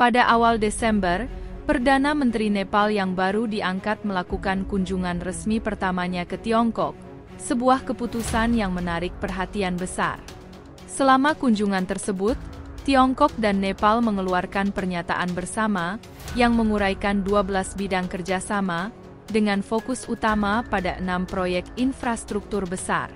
Pada awal Desember, Perdana Menteri Nepal yang baru diangkat melakukan kunjungan resmi pertamanya ke Tiongkok, sebuah keputusan yang menarik perhatian besar. Selama kunjungan tersebut, Tiongkok dan Nepal mengeluarkan pernyataan bersama yang menguraikan 12 bidang kerjasama dengan fokus utama pada 6 proyek infrastruktur besar.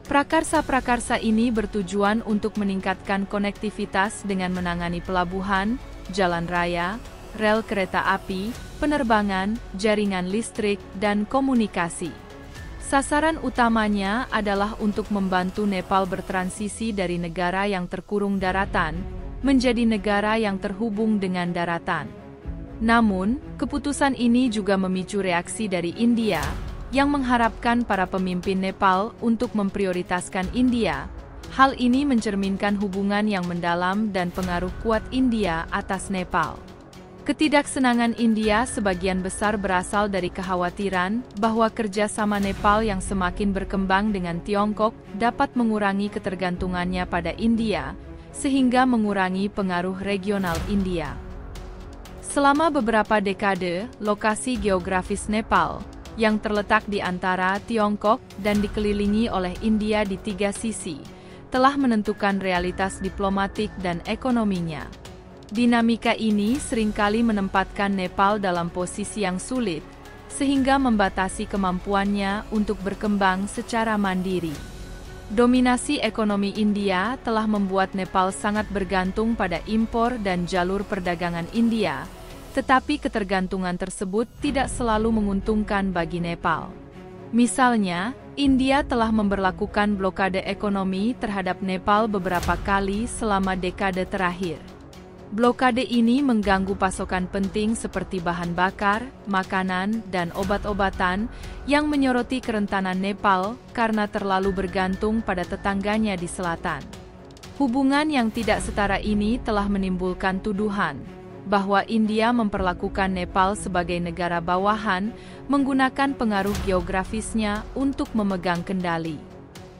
Prakarsa-prakarsa ini bertujuan untuk meningkatkan konektivitas dengan menangani pelabuhan, jalan raya, rel kereta api, penerbangan, jaringan listrik, dan komunikasi. Sasaran utamanya adalah untuk membantu Nepal bertransisi dari negara yang terkurung daratan menjadi negara yang terhubung dengan daratan. Namun, keputusan ini juga memicu reaksi dari India, yang mengharapkan para pemimpin Nepal untuk memprioritaskan India. Hal ini mencerminkan hubungan yang mendalam dan pengaruh kuat India atas Nepal. Ketidaksenangan India sebagian besar berasal dari kekhawatiran bahwa kerjasama Nepal yang semakin berkembang dengan Tiongkok dapat mengurangi ketergantungannya pada India, sehingga mengurangi pengaruh regional India. Selama beberapa dekade, lokasi geografis Nepal, yang terletak di antara Tiongkok dan dikelilingi oleh India di 3 sisi, telah menentukan realitas diplomatik dan ekonominya. Dinamika ini seringkali menempatkan Nepal dalam posisi yang sulit, sehingga membatasi kemampuannya untuk berkembang secara mandiri. Dominasi ekonomi India telah membuat Nepal sangat bergantung pada impor dan jalur perdagangan India, tetapi ketergantungan tersebut tidak selalu menguntungkan bagi Nepal. Misalnya, India telah memberlakukan blokade ekonomi terhadap Nepal beberapa kali selama dekade terakhir. Blokade ini mengganggu pasokan penting seperti bahan bakar, makanan, dan obat-obatan, yang menyoroti kerentanan Nepal karena terlalu bergantung pada tetangganya di selatan. Hubungan yang tidak setara ini telah menimbulkan tuduhan bahwa India memperlakukan Nepal sebagai negara bawahan, menggunakan pengaruh geografisnya untuk memegang kendali.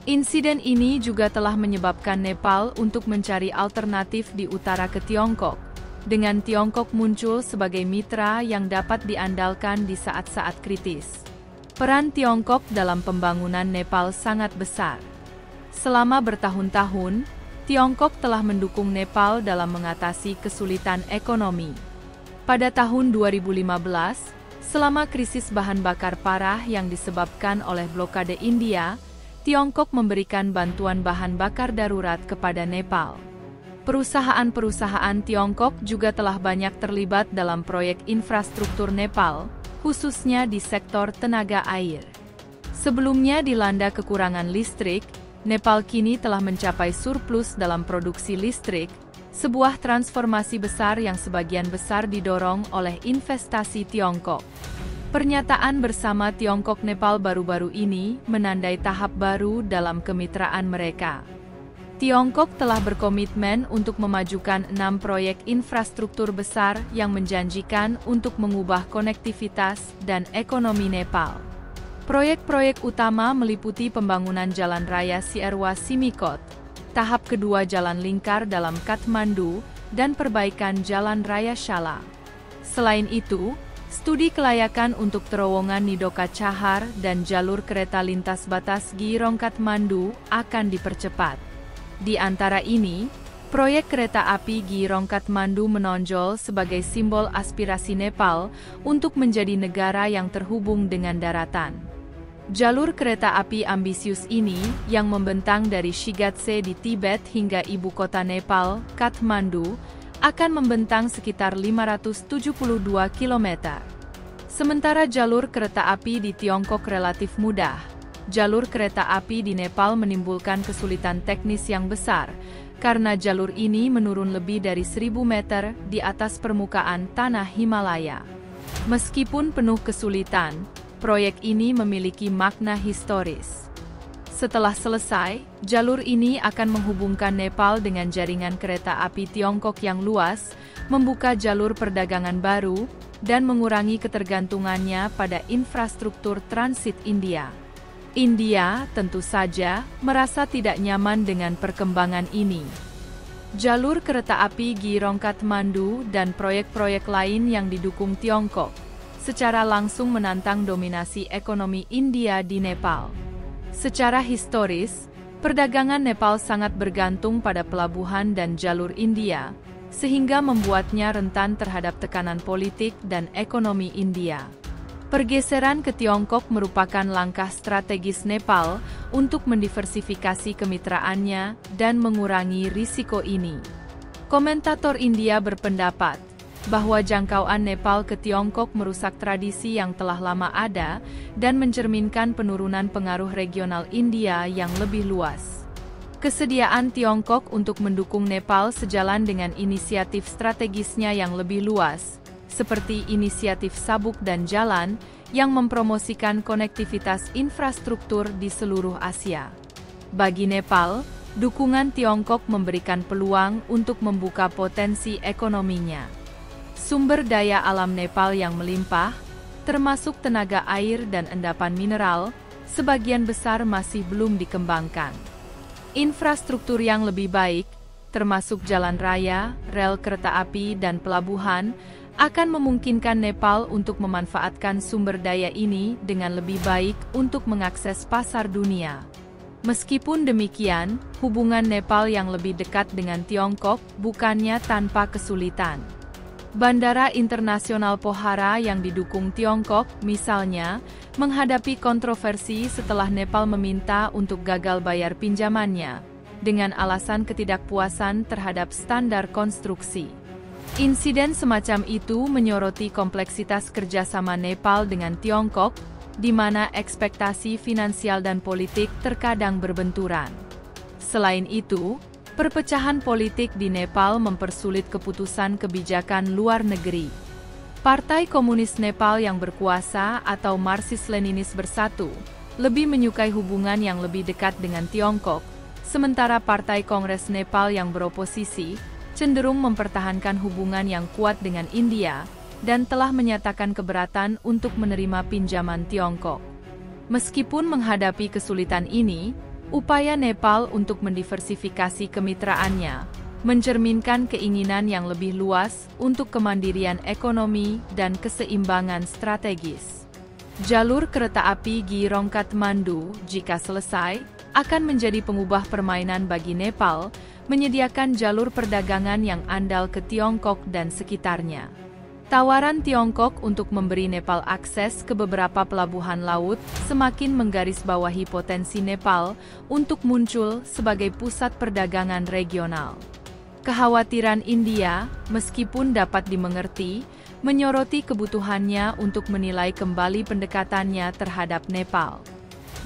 Insiden ini juga telah menyebabkan Nepal untuk mencari alternatif di utara ke Tiongkok, dengan Tiongkok muncul sebagai mitra yang dapat diandalkan di saat-saat kritis. Peran Tiongkok dalam pembangunan Nepal sangat besar. Selama bertahun-tahun, Tiongkok telah mendukung Nepal dalam mengatasi kesulitan ekonomi. Pada tahun 2015, selama krisis bahan bakar parah yang disebabkan oleh blokade India, Tiongkok memberikan bantuan bahan bakar darurat kepada Nepal. Perusahaan-perusahaan Tiongkok juga telah banyak terlibat dalam proyek infrastruktur Nepal, khususnya di sektor tenaga air. Sebelumnya dilanda kekurangan listrik, Nepal kini telah mencapai surplus dalam produksi listrik, sebuah transformasi besar yang sebagian besar didorong oleh investasi Tiongkok. Pernyataan bersama Tiongkok-Nepal baru-baru ini menandai tahap baru dalam kemitraan mereka. Tiongkok telah berkomitmen untuk memajukan 6 proyek infrastruktur besar yang menjanjikan untuk mengubah konektivitas dan ekonomi Nepal. Proyek-proyek utama meliputi pembangunan jalan raya Sierwa-Simikot, tahap kedua jalan lingkar dalam Kathmandu, dan perbaikan jalan raya Shala. Selain itu, studi kelayakan untuk terowongan Nidoka Chahar dan jalur kereta lintas batas Girong Kathmandu akan dipercepat. Di antara ini, proyek kereta api Girong Kathmandu menonjol sebagai simbol aspirasi Nepal untuk menjadi negara yang terhubung dengan daratan. Jalur kereta api ambisius ini, yang membentang dari Shigatse di Tibet hingga ibu kota Nepal, Kathmandu, akan membentang sekitar 572 km. Sementara jalur kereta api di Tiongkok relatif mudah, jalur kereta api di Nepal menimbulkan kesulitan teknis yang besar, karena jalur ini menurun lebih dari 1000 meter di atas permukaan tanah Himalaya. Meskipun penuh kesulitan, proyek ini memiliki makna historis. Setelah selesai, jalur ini akan menghubungkan Nepal dengan jaringan kereta api Tiongkok yang luas, membuka jalur perdagangan baru, dan mengurangi ketergantungannya pada infrastruktur transit India. India, tentu saja, merasa tidak nyaman dengan perkembangan ini. jalur kereta api Gyeonggi-Kathmandu dan proyek-proyek lain yang didukung Tiongkok, secara langsung menantang dominasi ekonomi India di Nepal. Secara historis, perdagangan Nepal sangat bergantung pada pelabuhan dan jalur India, sehingga membuatnya rentan terhadap tekanan politik dan ekonomi India. Pergeseran ke Tiongkok merupakan langkah strategis Nepal untuk mendiversifikasi kemitraannya dan mengurangi risiko ini. Komentator India berpendapat bahwa jangkauan Nepal ke Tiongkok merusak tradisi yang telah lama ada dan mencerminkan penurunan pengaruh regional India yang lebih luas. Kesediaan Tiongkok untuk mendukung Nepal sejalan dengan inisiatif strategisnya yang lebih luas, seperti inisiatif Sabuk dan Jalan, yang mempromosikan konektivitas infrastruktur di seluruh Asia. Bagi Nepal, dukungan Tiongkok memberikan peluang untuk membuka potensi ekonominya. Sumber daya alam Nepal yang melimpah, termasuk tenaga air dan endapan mineral, sebagian besar masih belum dikembangkan. Infrastruktur yang lebih baik, termasuk jalan raya, rel kereta api dan pelabuhan, akan memungkinkan Nepal untuk memanfaatkan sumber daya ini dengan lebih baik untuk mengakses pasar dunia. Meskipun demikian, hubungan Nepal yang lebih dekat dengan Tiongkok bukannya tanpa kesulitan. Bandara Internasional Pokhara yang didukung Tiongkok, misalnya, menghadapi kontroversi setelah Nepal meminta untuk gagal bayar pinjamannya, dengan alasan ketidakpuasan terhadap standar konstruksi. Insiden semacam itu menyoroti kompleksitas kerjasama Nepal dengan Tiongkok, di mana ekspektasi finansial dan politik terkadang berbenturan. Selain itu, perpecahan politik di Nepal mempersulit keputusan kebijakan luar negeri. Partai Komunis Nepal yang berkuasa atau Marxist-Leninis Bersatu lebih menyukai hubungan yang lebih dekat dengan Tiongkok, sementara Partai Kongres Nepal yang beroposisi cenderung mempertahankan hubungan yang kuat dengan India dan telah menyatakan keberatan untuk menerima pinjaman Tiongkok. Meskipun menghadapi kesulitan ini, upaya Nepal untuk mendiversifikasi kemitraannya mencerminkan keinginan yang lebih luas untuk kemandirian ekonomi dan keseimbangan strategis. Jalur kereta api Gyeonggi-Kathmandu, jika selesai, akan menjadi pengubah permainan bagi Nepal, menyediakan jalur perdagangan yang andal ke Tiongkok dan sekitarnya. Tawaran Tiongkok untuk memberi Nepal akses ke beberapa pelabuhan laut semakin menggarisbawahi potensi Nepal untuk muncul sebagai pusat perdagangan regional. Kekhawatiran India, meskipun dapat dimengerti, menyoroti kebutuhannya untuk menilai kembali pendekatannya terhadap Nepal.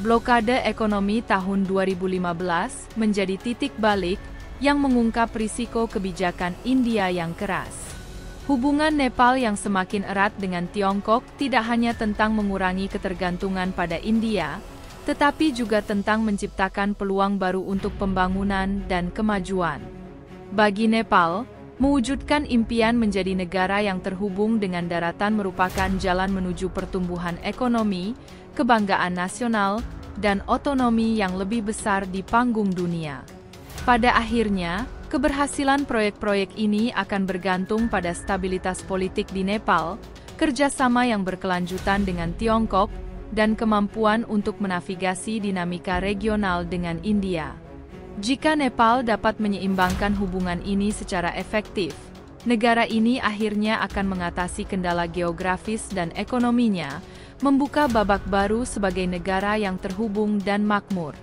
Blokade ekonomi tahun 2015 menjadi titik balik yang mengungkap risiko kebijakan India yang keras. Hubungan Nepal yang semakin erat dengan Tiongkok tidak hanya tentang mengurangi ketergantungan pada India, tetapi juga tentang menciptakan peluang baru untuk pembangunan dan kemajuan. Bagi Nepal, mewujudkan impian menjadi negara yang terhubung dengan daratan merupakan jalan menuju pertumbuhan ekonomi, kebanggaan nasional, dan otonomi yang lebih besar di panggung dunia. Pada akhirnya, keberhasilan proyek-proyek ini akan bergantung pada stabilitas politik di Nepal, kerjasama yang berkelanjutan dengan Tiongkok, dan kemampuan untuk menavigasi dinamika regional dengan India. Jika Nepal dapat menyeimbangkan hubungan ini secara efektif, negara ini akhirnya akan mengatasi kendala geografis dan ekonominya, membuka babak baru sebagai negara yang terhubung dan makmur.